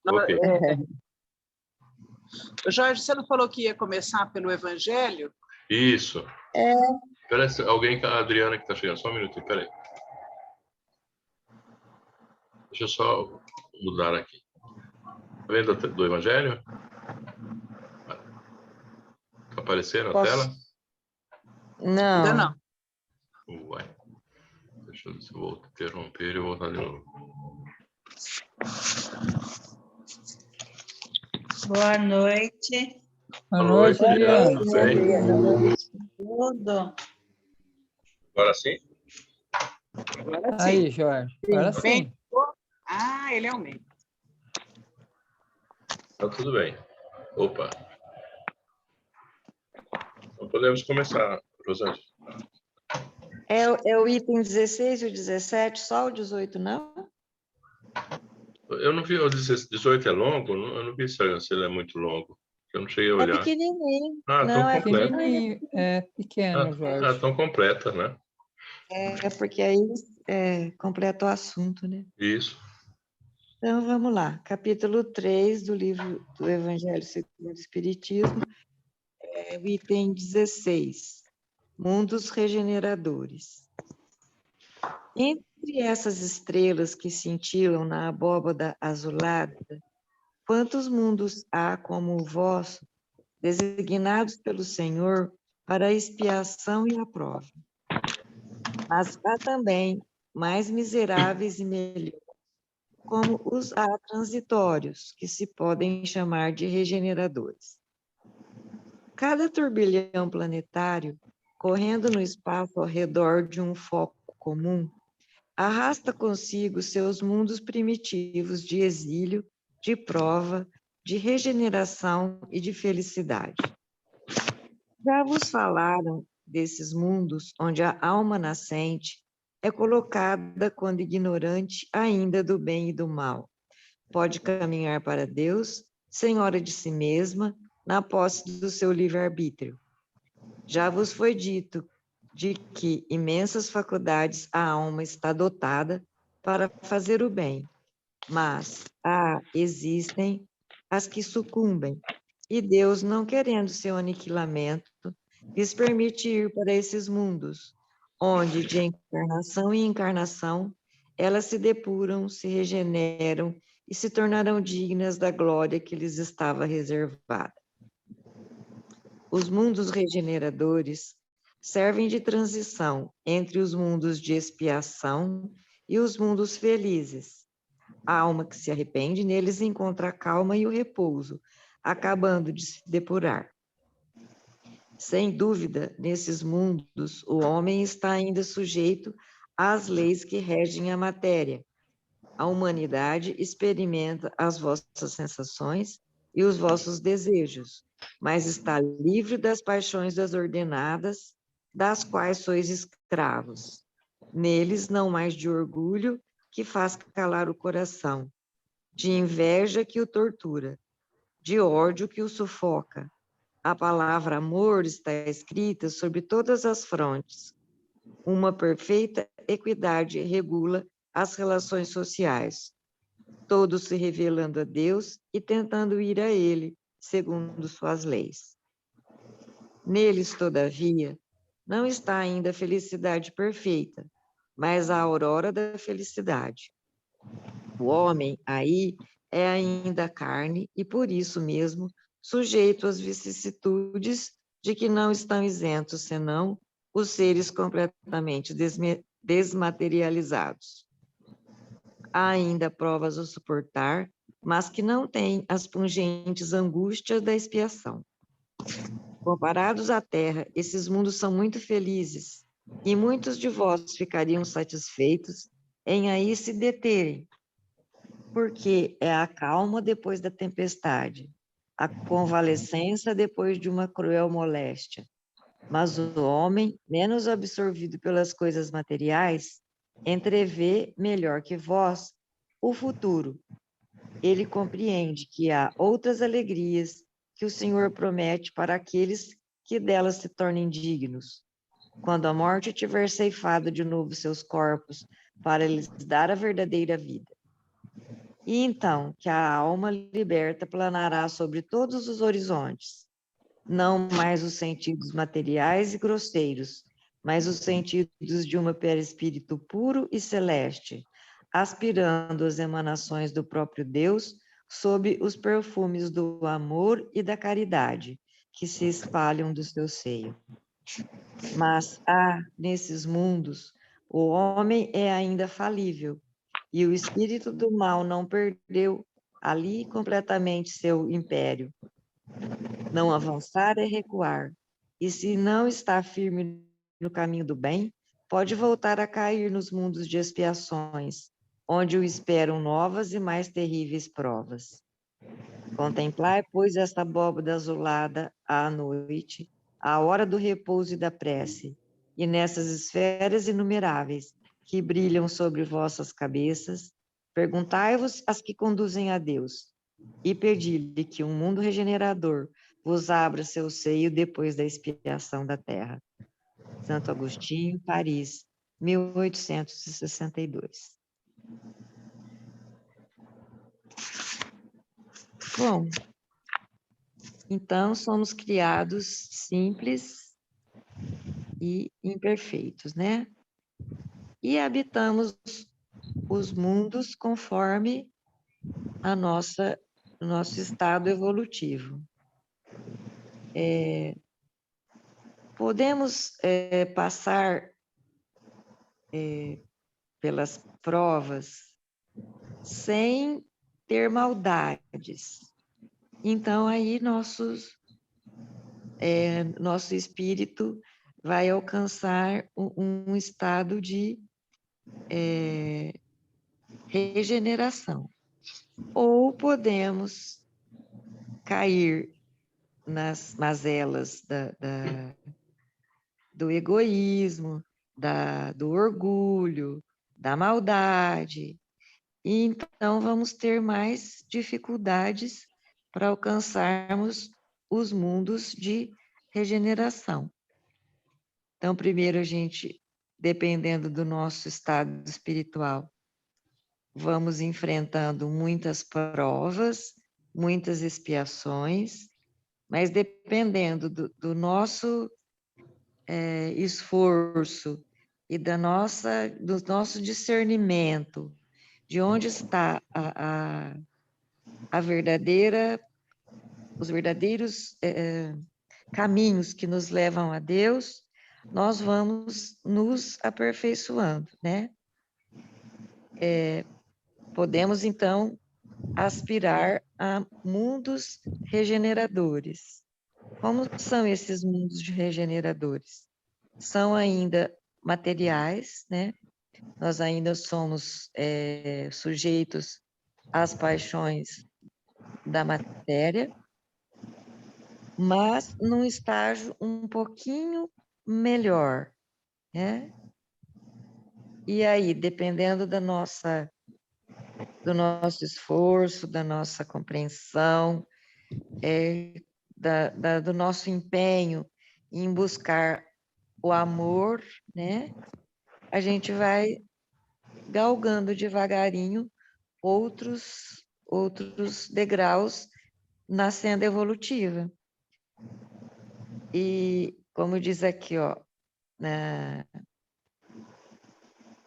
Ok. Jorge, você não falou que ia começar pelo Evangelho? Isso. Espera aí, alguém, a Adriana que está chegando. Só um minutinho, espera aí. Deixa eu só mudar aqui. Está vendo do Evangelho? Está aparecendo a tela? Ainda não. Uai. Deixa eu ver se eu vou interromper e voltar de novo. Boa noite. Boa noite, Adriana. Tudo bem? Tudo. Agora sim? Agora sim. Aí, Jorge. Agora sim. Ah, ele aumenta. Tá tudo bem. Opa. Então podemos começar, Rosângela. É o item 16 e o 17, só o 18 não? Eu não vi, o 18 é longo? Eu não vi se ele é muito longo. Eu não cheguei a É olhar. pequenininho. Ah, Não, tão é completo. Pequenininho, é pequeno, Jorge. Tão completa, né? É porque aí completa o assunto, né? Isso. Então, vamos lá. Capítulo 3 do livro do Evangelho segundo o Espiritismo, o item 16. Mundos regeneradores. Entre essas estrelas que cintilam na abóbada azulada, quantos mundos há como o vosso, designados pelo Senhor para a expiação e a prova? Mas há também mais miseráveis e melhores, como os há transitórios, que se podem chamar de regeneradores. Cada turbilhão planetário, correndo no espaço ao redor de um foco comum, arrasta consigo seus mundos primitivos de exílio, de prova, de regeneração e de felicidade. Já vos falaram desses mundos onde a alma nascente é colocada quando ignorante ainda do bem e do mal. Pode caminhar para Deus, senhora de si mesma, na posse do seu livre-arbítrio. Já vos foi dito de que imensas faculdades a alma está dotada para fazer o bem, mas existem as que sucumbem, e Deus, não querendo seu aniquilamento, lhes permite ir para esses mundos, onde de encarnação em encarnação elas se depuram, se regeneram e se tornarão dignas da glória que lhes estava reservada. Os mundos regeneradores servem de transição entre os mundos de expiação e os mundos felizes. A alma que se arrepende neles encontra a calma e o repouso, acabando de se depurar. Sem dúvida, nesses mundos, o homem está ainda sujeito às leis que regem a matéria. A humanidade experimenta as vossas sensações e os vossos desejos, mas está livre das paixões desordenadas, das quais sois escravos. Neles não mais de orgulho, que faz calar o coração, de inveja que o tortura, de ódio que o sufoca. A palavra amor está escrita sobre todas as frontes. Uma perfeita equidade regula as relações sociais, todos se revelando a Deus e tentando ir a Ele, segundo suas leis. Neles, todavia, não está ainda a felicidade perfeita, mas a aurora da felicidade. O homem, aí, é ainda carne e, por isso mesmo, sujeito às vicissitudes de que não estão isentos, senão os seres completamente desmaterializados. Há ainda provas a suportar, mas que não têm as pungentes angústias da expiação. Comparados à terra, esses mundos são muito felizes, e muitos de vós ficariam satisfeitos em aí se deterem, porque é a calma depois da tempestade, a convalescença depois de uma cruel moléstia. Mas o homem, menos absorvido pelas coisas materiais, entrevê melhor que vós o futuro. Ele compreende que há outras alegrias que o Senhor promete para aqueles que delas se tornem dignos. Quando a morte tiver ceifado de novo seus corpos para lhes dar a verdadeira vida. E então que a alma liberta planará sobre todos os horizontes, não mais os sentidos materiais e grosseiros, mas os sentidos de uma perispírito puro e celeste, aspirando as emanações do próprio Deus sob os perfumes do amor e da caridade que se espalham do seu seio. Mas há, nesses mundos, o homem é ainda falível, e o espírito do mal não perdeu ali completamente seu império. Não avançar é recuar, e se não está firme no caminho do bem, pode voltar a cair nos mundos de expiações, onde o esperam novas e mais terríveis provas. Contemplai, pois, esta abóbada azulada à noite, à hora do repouso e da prece, e nessas esferas inumeráveis que brilham sobre vossas cabeças, perguntai-vos as que conduzem a Deus, e pedi-lhe que um mundo regenerador vos abra seu seio depois da expiação da terra. Santo Agostinho, Paris, 1862. Bom, então somos criados simples e imperfeitos, né? E habitamos os mundos conforme o nosso estado evolutivo. Podemos passar pelas provas sem ter maldades. Então, aí nosso espírito vai alcançar um estado de regeneração. Ou podemos cair nas mazelas do egoísmo, do orgulho, da maldade. E então vamos ter mais dificuldades para alcançarmos os mundos de regeneração. Então, primeiro a gente, dependendo do nosso estado espiritual, vamos enfrentando muitas provas, muitas expiações, mas dependendo do nosso esforço e do nosso discernimento, de onde está os verdadeiros caminhos que nos levam a Deus, nós vamos nos aperfeiçoando, né? Podemos, então, aspirar a mundos regeneradores. Como são esses mundos regeneradores? São ainda materiais, né? Nós ainda somos sujeitos às paixões da matéria, mas num estágio um pouquinho melhor, né? E aí, dependendo do nosso esforço, da nossa compreensão, do nosso empenho em buscar o amor, né? A gente vai galgando devagarinho outros degraus na senda evolutiva. E, como diz aqui, ó,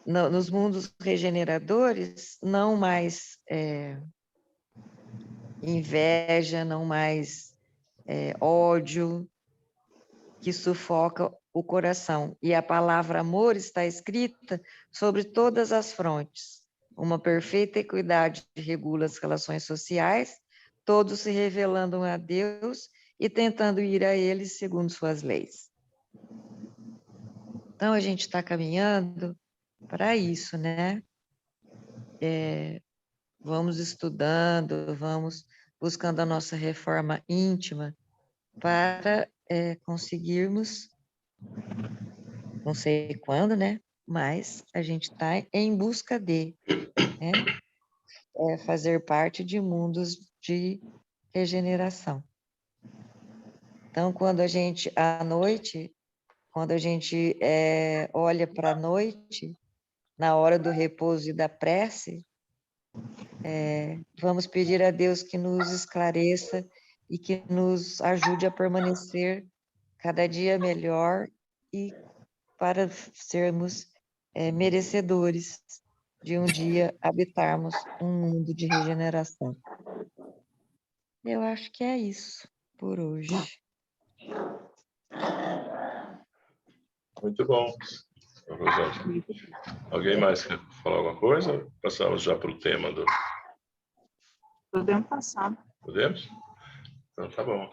nos mundos regeneradores, não mais inveja, não mais ódio, que sufoca o coração. E a palavra amor está escrita sobre todas as frontes. Uma perfeita equidade regula as relações sociais, todos se revelando a Deus e tentando ir a Ele segundo suas leis. Então, a gente está caminhando para isso, né? Vamos estudando, vamos buscando a nossa reforma íntima para conseguirmos, não sei quando, né? Mas a gente está em busca de, né? Fazer parte de mundos de regeneração. Então, quando a gente, à noite, quando a gente olha para a noite, na hora do repouso e da prece, Vamos pedir a Deus que nos esclareça e que nos ajude a permanecer cada dia melhor e para sermos merecedores de um dia habitarmos um mundo de regeneração. Eu acho que é isso por hoje. Muito bom. Rosângela. Alguém mais quer falar alguma coisa? Passamos já para o tema do... Podemos passar. Podemos? Então tá bom.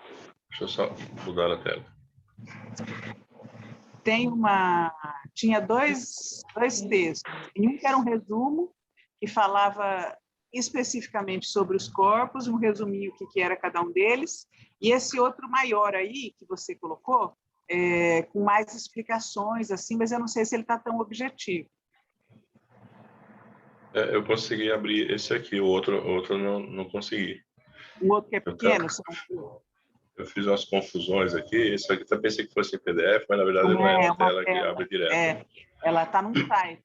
Deixa eu só mudar a tela. Tinha dois textos. Tem um que era um resumo, que falava especificamente sobre os corpos, um resuminho o que era cada um deles, e esse outro maior aí, que você colocou, com mais explicações, assim, mas eu não sei se ele está tão objetivo. Eu consegui abrir esse aqui, o outro não consegui. O outro que é pequeno? Eu fiz umas confusões aqui, esse aqui eu pensei que fosse em PDF, mas na verdade não é uma tela que abre direto. Ela está num site.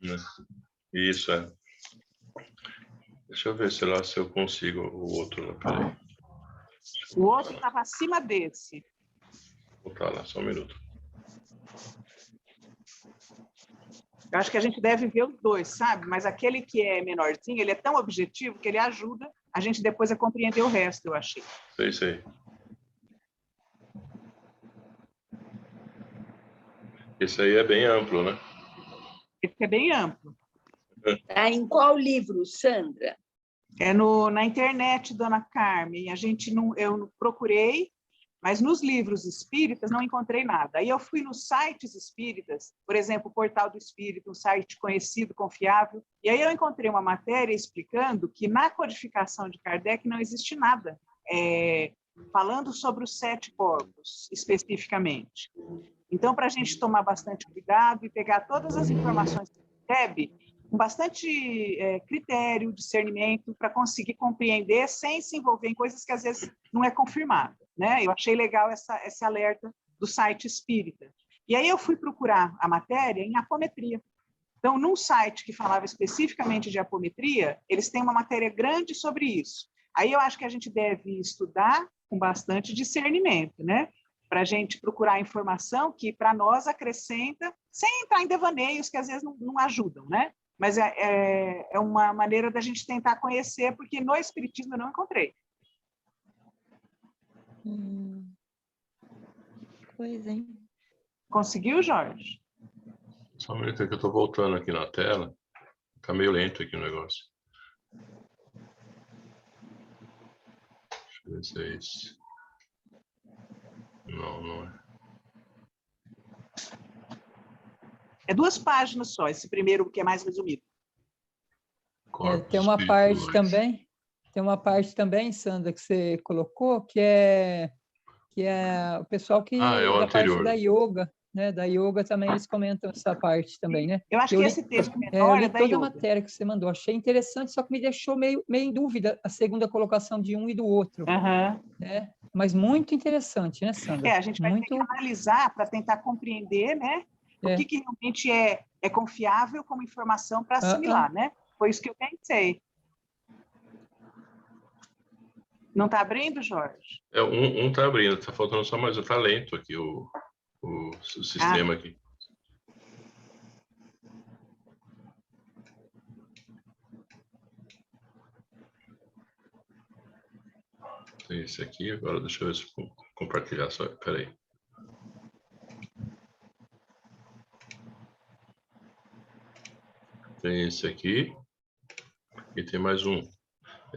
Isso, Deixa eu ver se eu consigo o outro. Peraí. O outro estava acima desse. Vou botar lá, só um minuto. Eu acho que a gente deve ver os dois, sabe? Mas aquele que é menorzinho, ele é tão objetivo que ele ajuda a gente depois a compreender o resto, eu achei. Sei. Esse aí é bem amplo, né? Esse é bem amplo. Em qual livro, Sandra? É na internet, dona Carmen. Eu procurei, mas nos livros espíritas não encontrei nada. Aí eu fui nos sites espíritas, por exemplo, o Portal do Espírito, um site conhecido, confiável, e aí eu encontrei uma matéria explicando que na codificação de Kardec não existe nada falando sobre os 7 corpos, especificamente. Então, para a gente tomar bastante cuidado e pegar todas as informações que recebe, com bastante critério, discernimento, para conseguir compreender sem se envolver em coisas que às vezes não é confirmado, né? Eu achei legal esse alerta do site espírita. E aí eu fui procurar a matéria em apometria. Então, num site que falava especificamente de apometria, eles têm uma matéria grande sobre isso. Aí eu acho que a gente deve estudar com bastante discernimento, né? Para a gente procurar informação que para nós acrescenta, sem entrar em devaneios que às vezes não ajudam, né? Mas é uma maneira da gente tentar conhecer, porque no Espiritismo eu não encontrei. Coisa, hein? Conseguiu, Jorge? Só um minuto que eu estou voltando aqui na tela. Está meio lento aqui o negócio. Deixa eu ver se é isso. Não é. É 2 páginas só, esse primeiro que é mais resumido. Tem uma parte também, Sandra, que você colocou, que é o pessoal que é o da anterior. parte da yoga, né? Da yoga também eles comentam essa parte também, né? Eu acho que esse texto menor eu li é da toda yoga. a matéria que você mandou, achei interessante, só que me deixou meio em dúvida a segunda colocação de um e do outro, né? Mas muito interessante, né, Sandra? A gente vai ter que analisar para tentar compreender, né? O que realmente é confiável como informação para assimilar, né? Foi isso que eu pensei. Não está abrindo, Jorge? Um está abrindo, está faltando só mais. Está lento aqui o sistema aqui. Tem esse aqui, agora deixa eu ver se eu compartilhar só. Espera aí. Tem esse aqui e tem mais um.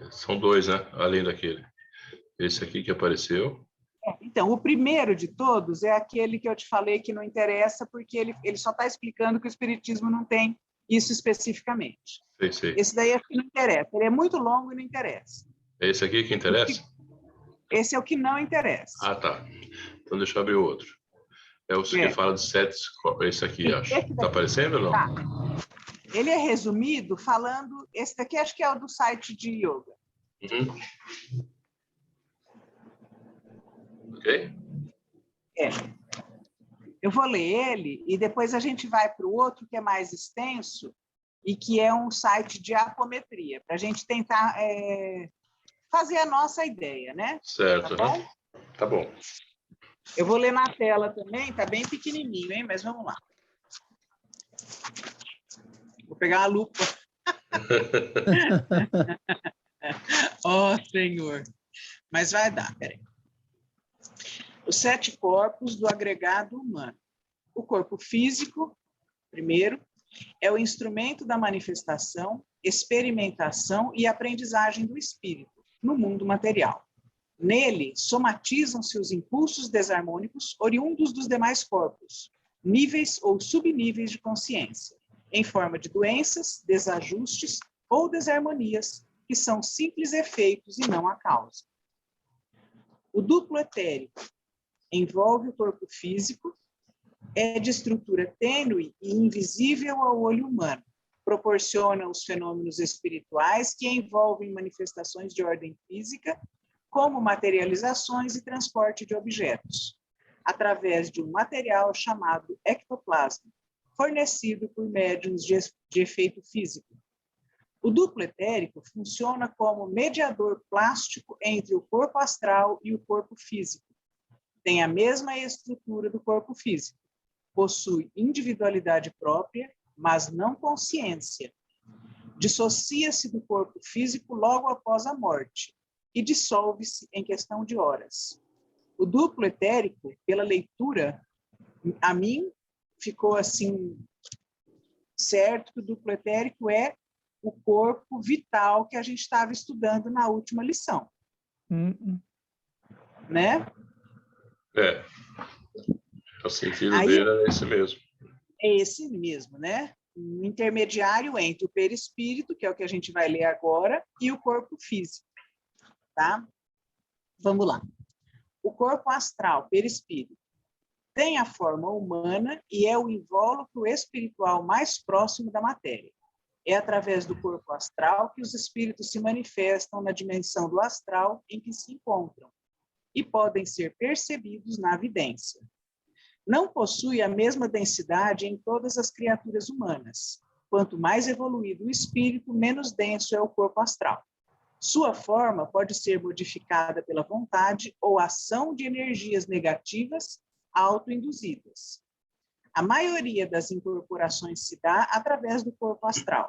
São 2, né? Além daquele. Esse aqui que apareceu. Então, o primeiro de todos é aquele que eu te falei que não interessa, porque ele só está explicando que o Espiritismo não tem isso especificamente. Sei. Esse daí acho que não interessa. Ele é muito longo e não interessa. É esse aqui que interessa? Esse é o que não interessa. Ah, tá. Então deixa eu abrir o outro. É o que fala de 7, esse aqui, acho. Está aparecendo ou não? Tá. Ele é resumido falando... Esse daqui acho que é o do site de yoga. Ok? Eu vou ler ele e depois a gente vai para o outro que é mais extenso, e que é um site de apometria, para a gente tentar fazer a nossa ideia, né? Certo. Tá bom? Tá bom. Eu vou ler na tela também, tá bem pequenininho, hein? Mas vamos lá. Vou pegar a lupa. Oh, Senhor. Mas vai dar, peraí. Os 7 corpos do agregado humano. O corpo físico, primeiro, é o instrumento da manifestação, experimentação e aprendizagem do espírito no mundo material. Nele, somatizam-se os impulsos desarmônicos oriundos dos demais corpos, níveis ou subníveis de consciência, em forma de doenças, desajustes ou desarmonias, que são simples efeitos e não a causa. O duplo etérico envolve o corpo físico, é de estrutura tênue e invisível ao olho humano, proporciona os fenômenos espirituais que envolvem manifestações de ordem física, como materializações e transporte de objetos, através de um material chamado ectoplasma, fornecido por médiuns de efeito físico. O duplo etérico funciona como mediador plástico entre o corpo astral e o corpo físico. Tem a mesma estrutura do corpo físico. Possui individualidade própria, mas não consciência. Dissocia-se do corpo físico logo após a morte e dissolve-se em questão de horas. O duplo etérico, pela leitura, a mim ficou assim certo que o duplo etérico é o corpo vital que a gente estava estudando na última lição. Né? O sentido dele é esse mesmo. É esse mesmo, né? Um intermediário entre o perispírito, que é o que a gente vai ler agora, e o corpo físico. Tá? Vamos lá. O corpo astral, perispírito, tem a forma humana e é o invólucro espiritual mais próximo da matéria. É através do corpo astral que os espíritos se manifestam na dimensão do astral em que se encontram e podem ser percebidos na vidência. Não possui a mesma densidade em todas as criaturas humanas. Quanto mais evoluído o espírito, menos denso é o corpo astral. Sua forma pode ser modificada pela vontade ou ação de energias negativas autoinduzidas. A maioria das incorporações se dá através do corpo astral.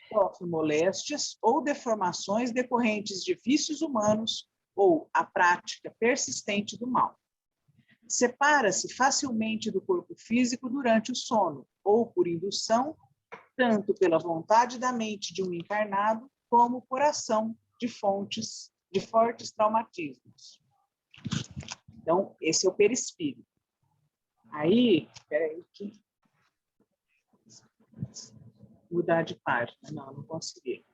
Sofre moléstias ou deformações decorrentes de vícios humanos ou a prática persistente do mal. Separa-se facilmente do corpo físico durante o sono ou por indução, tanto pela vontade da mente de um encarnado, como por ação de fortes traumatismos. Então, esse é o perispírito. Aí, peraí, mudar de página. Não consegui.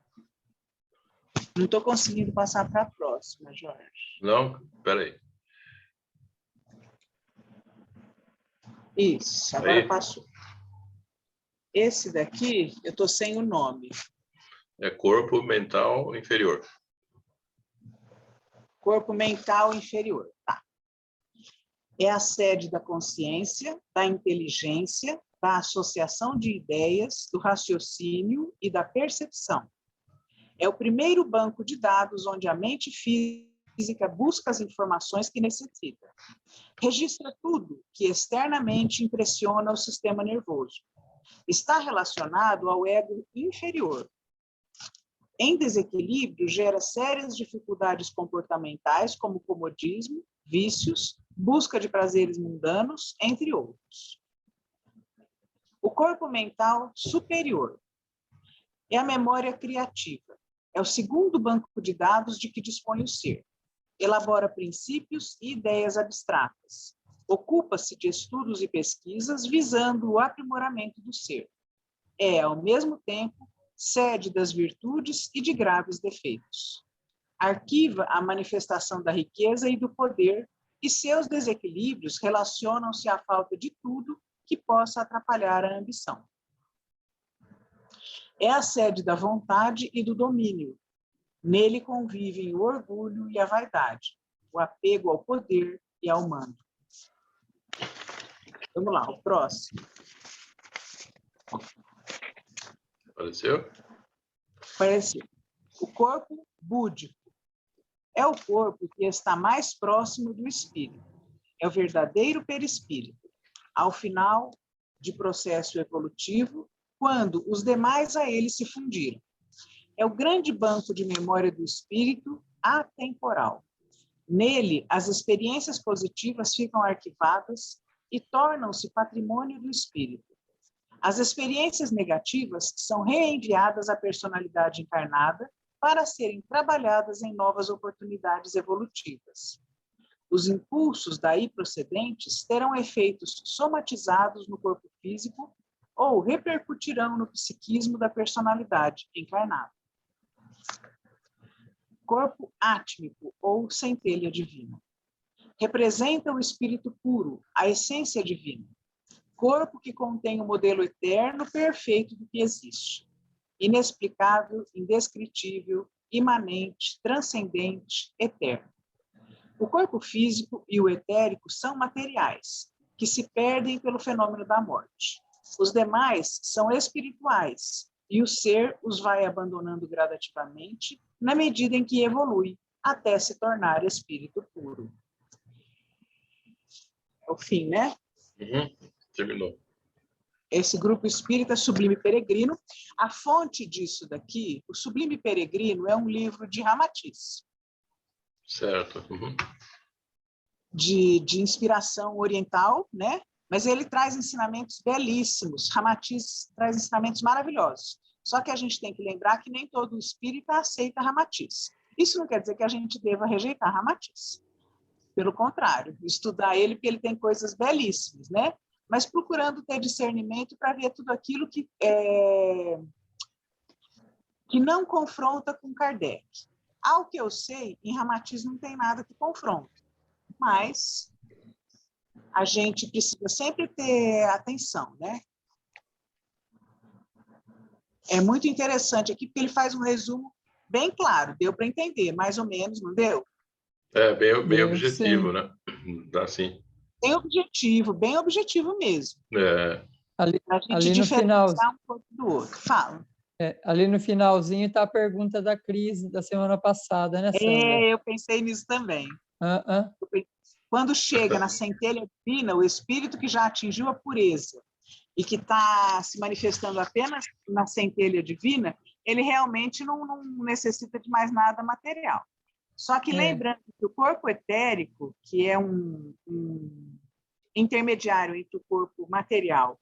Não estou conseguindo passar para a próxima, Jorge. Não? Peraí. Isso, agora passou. Esse daqui, eu estou sem o nome. É corpo mental inferior. Corpo mental inferior, tá. É a sede da consciência, da inteligência, da associação de ideias, do raciocínio e da percepção. É o primeiro banco de dados onde a mente física busca as informações que necessita. Registra tudo que externamente impressiona o sistema nervoso. Está relacionado ao ego inferior. Em desequilíbrio, gera sérias dificuldades comportamentais, como comodismo, vícios, busca de prazeres mundanos, entre outros. O corpo mental superior é a memória criativa. É o segundo banco de dados de que dispõe o ser. Elabora princípios e ideias abstratas. Ocupa-se de estudos e pesquisas visando o aprimoramento do ser. É, ao mesmo tempo, sede das virtudes e de graves defeitos. Arquiva a manifestação da riqueza e do poder, e seus desequilíbrios relacionam-se à falta de tudo que possa atrapalhar a ambição. É a sede da vontade e do domínio. Nele convivem o orgulho e a vaidade, o apego ao poder e ao mando. Vamos lá, o próximo. Apareceu? Parece o corpo búdico. É o corpo que está mais próximo do espírito. É o verdadeiro perispírito. Ao final de processo evolutivo, quando os demais a ele se fundiram. É o grande banco de memória do espírito atemporal. Nele, as experiências positivas ficam arquivadas e tornam-se patrimônio do espírito. As experiências negativas são reenviadas à personalidade encarnada para serem trabalhadas em novas oportunidades evolutivas. Os impulsos daí procedentes terão efeitos somatizados no corpo físico ou repercutirão no psiquismo da personalidade encarnada. Corpo átmico ou centelha divina. Representa o espírito puro, a essência divina. Corpo que contém o modelo eterno perfeito do que existe. Inexplicável, indescritível, imanente, transcendente, eterno. O corpo físico e o etérico são materiais, que se perdem pelo fenômeno da morte. Os demais são espirituais, e o ser os vai abandonando gradativamente, na medida em que evolui, até se tornar espírito puro. É o fim, né? Terminou. Esse grupo espírita Sublime Peregrino. A fonte disso daqui, o Sublime Peregrino, é um livro de Ramatiz. Certo. De inspiração oriental, né? Mas ele traz ensinamentos belíssimos. Ramatiz traz ensinamentos maravilhosos. Só que a gente tem que lembrar que nem todo espírita aceita Ramatiz. Isso não quer dizer que a gente deva rejeitar Ramatiz. Pelo contrário, estudar ele porque ele tem coisas belíssimas, né? Mas procurando ter discernimento para ver tudo aquilo que não confronta com Kardec. Ao que eu sei, em Ramatiz não tem nada que confronta. Mas a gente precisa sempre ter atenção, né? É muito interessante aqui, porque ele faz um resumo bem claro. Deu para entender, mais ou menos, não deu? É, bem Deu, objetivo, sim. né? Dá sim. Bem objetivo mesmo. Ali, Para a gente ali no final, diferenciar um pouco do outro. Fala. ali no finalzinho está a pergunta da Cris da semana passada, né, Sandra? Eu pensei nisso também. Ah. Quando chega na centelha divina, o espírito que já atingiu a pureza e que está se manifestando apenas na centelha divina, ele realmente não necessita de mais nada material. Só que lembrando que o corpo etérico, que é um intermediário entre o corpo material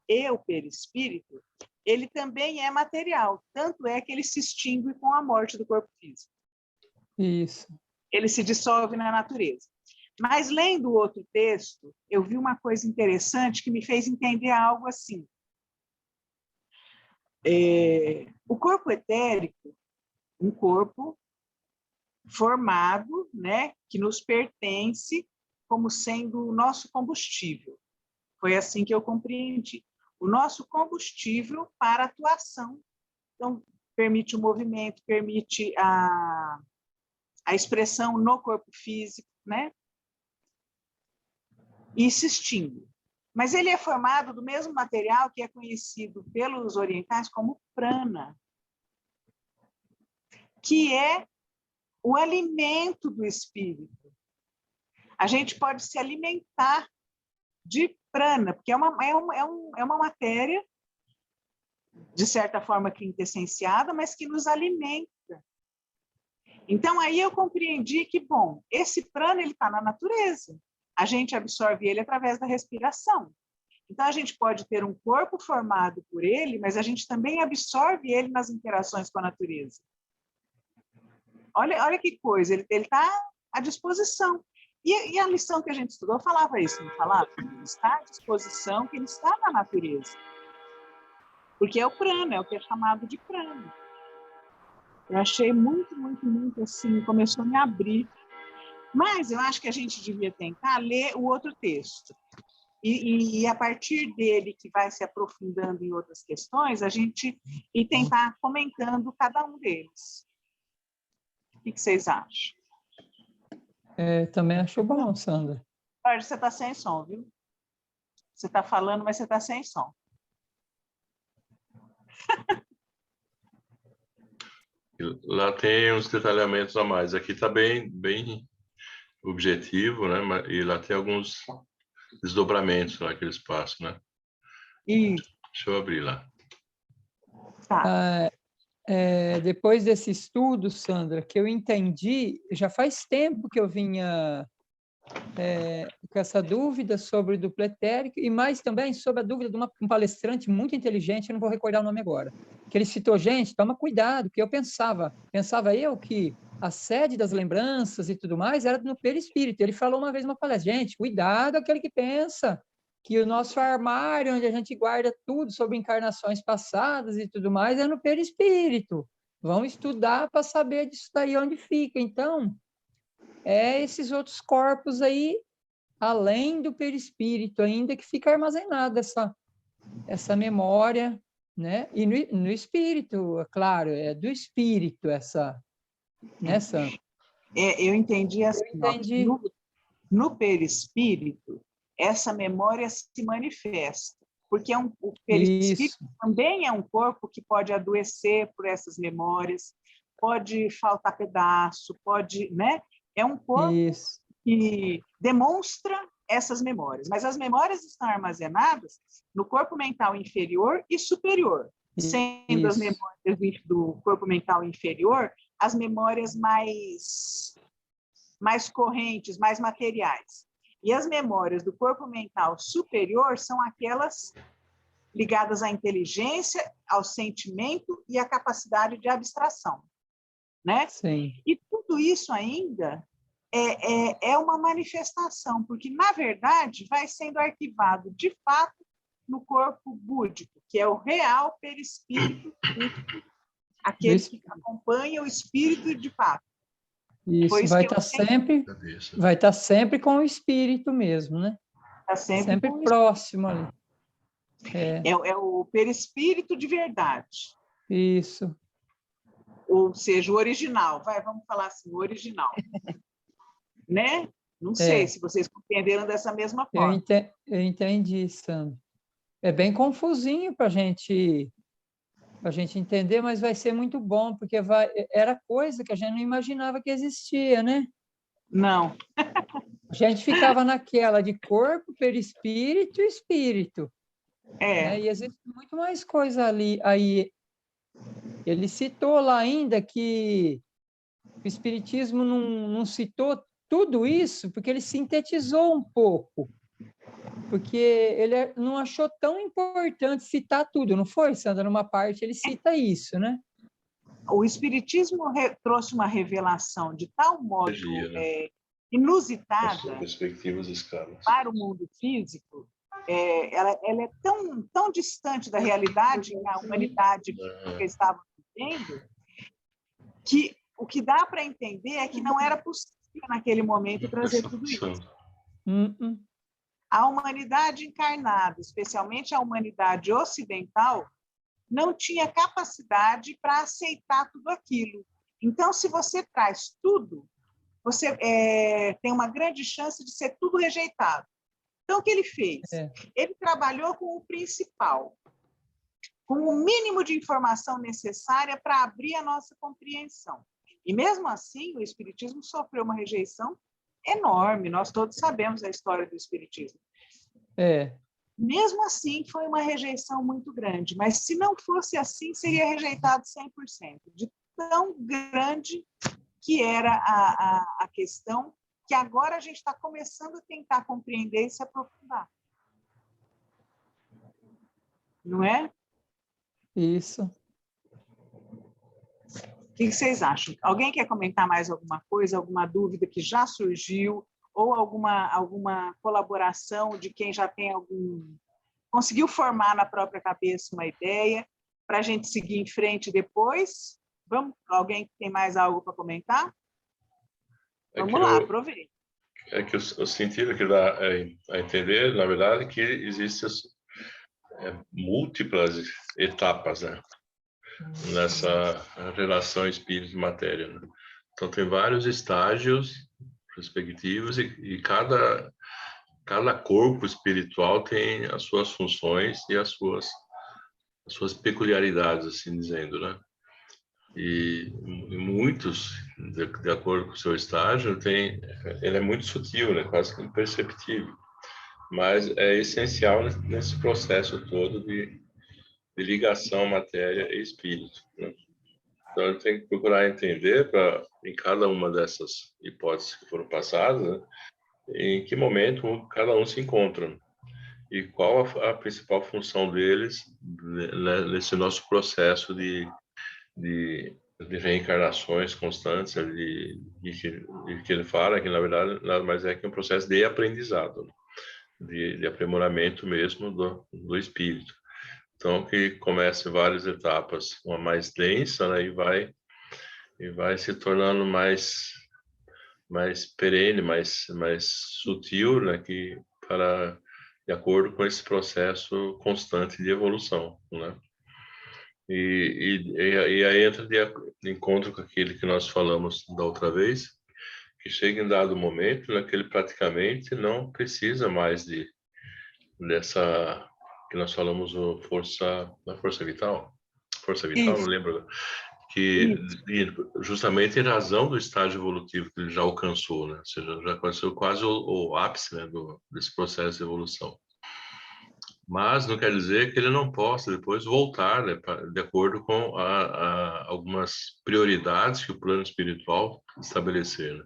e o perispírito, ele também é material, tanto é que ele se extingue com a morte do corpo físico. Isso. Ele se dissolve na natureza. Mas, lendo o outro texto, eu vi uma coisa interessante que me fez entender algo assim. O corpo etérico, um corpo formado, né, que nos pertence como sendo o nosso combustível. Foi assim que eu compreendi. O nosso combustível para a atuação. Então, permite o movimento, permite a expressão no corpo físico, né? E se extingue. Mas ele é formado do mesmo material que é conhecido pelos orientais como prana, que é o alimento do espírito. A gente pode se alimentar de prana, porque é uma matéria, de certa forma, quintessenciada, mas que nos alimenta. Então, aí eu compreendi que, bom, esse prana está na natureza. A gente absorve ele através da respiração. Então, a gente pode ter um corpo formado por ele, mas a gente também absorve ele nas interações com a natureza. Olha que coisa, ele está à disposição. E a lição que a gente estudou falava isso, não falava? Ele está à disposição, que ele está na natureza. Porque é o prana, é o que é chamado de prana. Eu achei muito, muito, muito assim, começou a me abrir. Mas eu acho que a gente devia tentar ler o outro texto. E a partir dele, que vai se aprofundando em outras questões, a gente ir tentar comentando cada um deles. O que vocês acham? Também acho bom, Sandra. Olha, você está sem som, viu? Você está falando, mas você está sem som. Lá tem uns detalhamentos a mais. Aqui está bem objetivo, né? E lá tem alguns desdobramentos lá que eles passam, né? E Deixa eu abrir lá. tá. Depois desse estudo, Sandra, que eu entendi, já faz tempo que eu vinha com essa dúvida sobre o duplo etérico e mais também sobre a dúvida de um palestrante muito inteligente, eu não vou recordar o nome agora, que ele citou, gente, toma cuidado, porque eu pensava eu que a sede das lembranças e tudo mais era no perispírito. Ele falou uma vez numa palestra, gente, cuidado aquele que pensa que o nosso armário, onde a gente guarda tudo sobre encarnações passadas e tudo mais, é no perispírito. Vão estudar para saber disso daí onde fica. Então, esses outros corpos aí, além do perispírito, ainda que fica armazenada essa memória, né? E no espírito, é claro, é do espírito essa, né, Sandra? Eu entendi assim, Eu entendi. No perispírito, essa memória se manifesta, porque o perispírito também é um corpo que pode adoecer por essas memórias, pode faltar pedaço, pode, né? É um corpo que demonstra essas memórias, mas as memórias estão armazenadas no corpo mental inferior e superior, sendo as memórias do corpo mental inferior as memórias mais correntes, mais materiais. E as memórias do corpo mental superior são aquelas ligadas à inteligência, ao sentimento e à capacidade de abstração, né? Sim. E tudo isso ainda é uma manifestação, porque, na verdade, vai sendo arquivado, de fato, no corpo búdico, que é o real perispírito, aquele que acompanha o espírito de fato. Isso, vai estar sempre com o espírito mesmo, né? Está sempre próximo ali. É o perispírito de verdade. Isso. Ou seja, o original. Vamos falar assim, o original. Né? Não sei se vocês compreenderam dessa mesma forma. Eu entendi, Sandra. É bem confusinho para a gente entender, mas vai ser muito bom, porque era coisa que a gente não imaginava que existia, né? Não. A gente ficava naquela de corpo, perispírito e espírito. Né? E existe muito mais coisa ali. Aí, ele citou lá ainda que o espiritismo não citou tudo isso, porque ele sintetizou um pouco. Porque ele não achou tão importante citar tudo, não foi, Sandra? Numa parte ele cita isso, né? O Espiritismo trouxe uma revelação de tal modo inusitada para o mundo físico, ela é tão distante da realidade que a humanidade estava vivendo, que o que dá para entender é que não era possível naquele momento trazer tudo isso. A humanidade encarnada, especialmente a humanidade ocidental, não tinha capacidade para aceitar tudo aquilo. Então, se você traz tudo, você tem uma grande chance de ser tudo rejeitado. Então, o que ele fez? Ele trabalhou com o principal, com o mínimo de informação necessária para abrir a nossa compreensão. E, mesmo assim, o Espiritismo sofreu uma rejeição enorme. Nós todos sabemos a história do Espiritismo. Mesmo assim, foi uma rejeição muito grande. Mas, se não fosse assim, seria rejeitado 100%. De tão grande que era a questão, que agora a gente está começando a tentar compreender e se aprofundar. Não é? Isso. O que vocês acham? Alguém quer comentar mais alguma coisa, alguma dúvida que já surgiu, ou alguma colaboração de quem já tem conseguiu formar na própria cabeça uma ideia, para a gente seguir em frente depois? Alguém que tem mais algo para comentar? Vamos lá, aproveite. É que o sentido que dá a entender, na verdade, é que existem múltiplas etapas, né? Nessa relação espírito e matéria, né? Então tem vários estágios respectivos e cada corpo espiritual tem as suas funções e as suas peculiaridades, assim dizendo, né? E muitos, de acordo com o seu estágio, ele é muito sutil, né? Quase que imperceptível, mas é essencial nesse processo todo de ligação matéria e espírito, né? Então, ele tem que procurar entender, em cada uma dessas hipóteses que foram passadas, né, em que momento cada um se encontra e qual a principal função deles, né, nesse nosso processo de reencarnações constantes, de que ele fala que, na verdade, nada mais é que um processo de aprendizado, de aprimoramento mesmo do espírito. Então, que começa em várias etapas, uma mais densa, né, e vai se tornando mais perene, mais sutil, né, de acordo com esse processo constante de evolução, né? E aí entra de encontro com aquele que nós falamos da outra vez, que chega em dado momento, né, que ele praticamente não precisa mais dessa que nós falamos da força vital, Isso. não lembro, que justamente em razão do estágio evolutivo que ele já alcançou, né? Ou seja, já alcançou quase o ápice, né, desse processo de evolução. Mas não quer dizer que ele não possa depois voltar, né, de acordo com algumas prioridades que o plano espiritual estabelecer, né?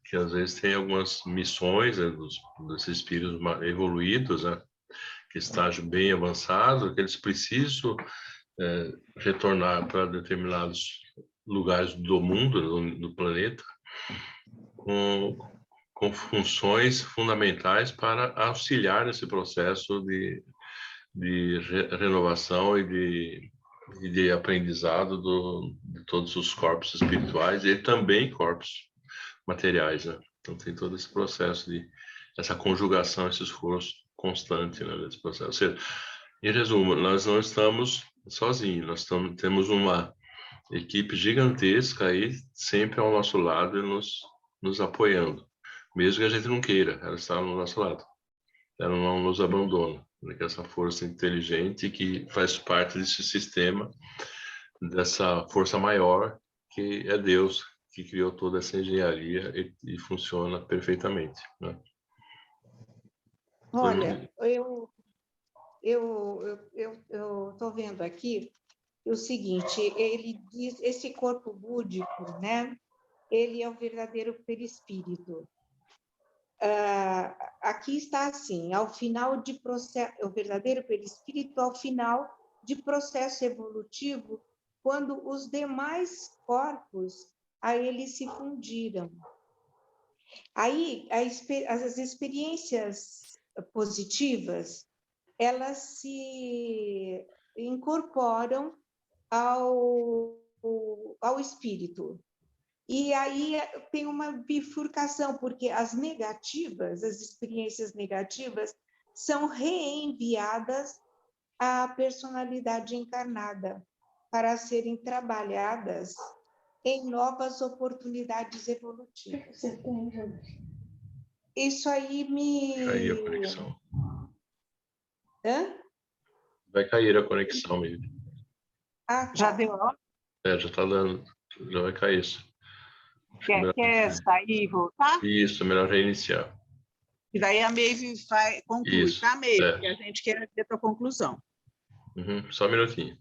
Que às vezes tem algumas missões, né, dos espíritos evoluídos, né, que estágio bem avançado, que eles precisam retornar para determinados lugares do mundo, do planeta, com funções fundamentais para auxiliar nesse processo de renovação e de aprendizado de todos os corpos espirituais e também corpos materiais, né? Então tem todo esse processo essa conjugação, esse esforço constante, né, nesse processo. Ou seja, em resumo, nós não estamos sozinhos, temos uma equipe gigantesca aí sempre ao nosso lado e nos apoiando, mesmo que a gente não queira, ela está ao nosso lado, ela não nos abandona, né? Que essa força inteligente que faz parte desse sistema, dessa força maior que é Deus, que criou toda essa engenharia e funciona perfeitamente, né? Olha, eu estou vendo aqui o seguinte, ele diz, esse corpo búdico, né? Ele é o verdadeiro perispírito. Aqui está assim, ao final de processo, o verdadeiro perispírito ao final de processo evolutivo, quando os demais corpos a ele se fundiram. Aí, as experiências positivas, elas se incorporam ao espírito. E aí tem uma bifurcação, porque as experiências negativas, são reenviadas à personalidade encarnada para serem trabalhadas em novas oportunidades evolutivas. Isso aí Cair a conexão. Hã? Vai cair a conexão mesmo. Já deu? Já está dando, já vai cair isso. Quer sair e voltar? Isso, melhor reiniciar. E daí a Maeve conclui, Isso, tá, Maeve? Que a gente quer ter a tua conclusão. Só um minutinho.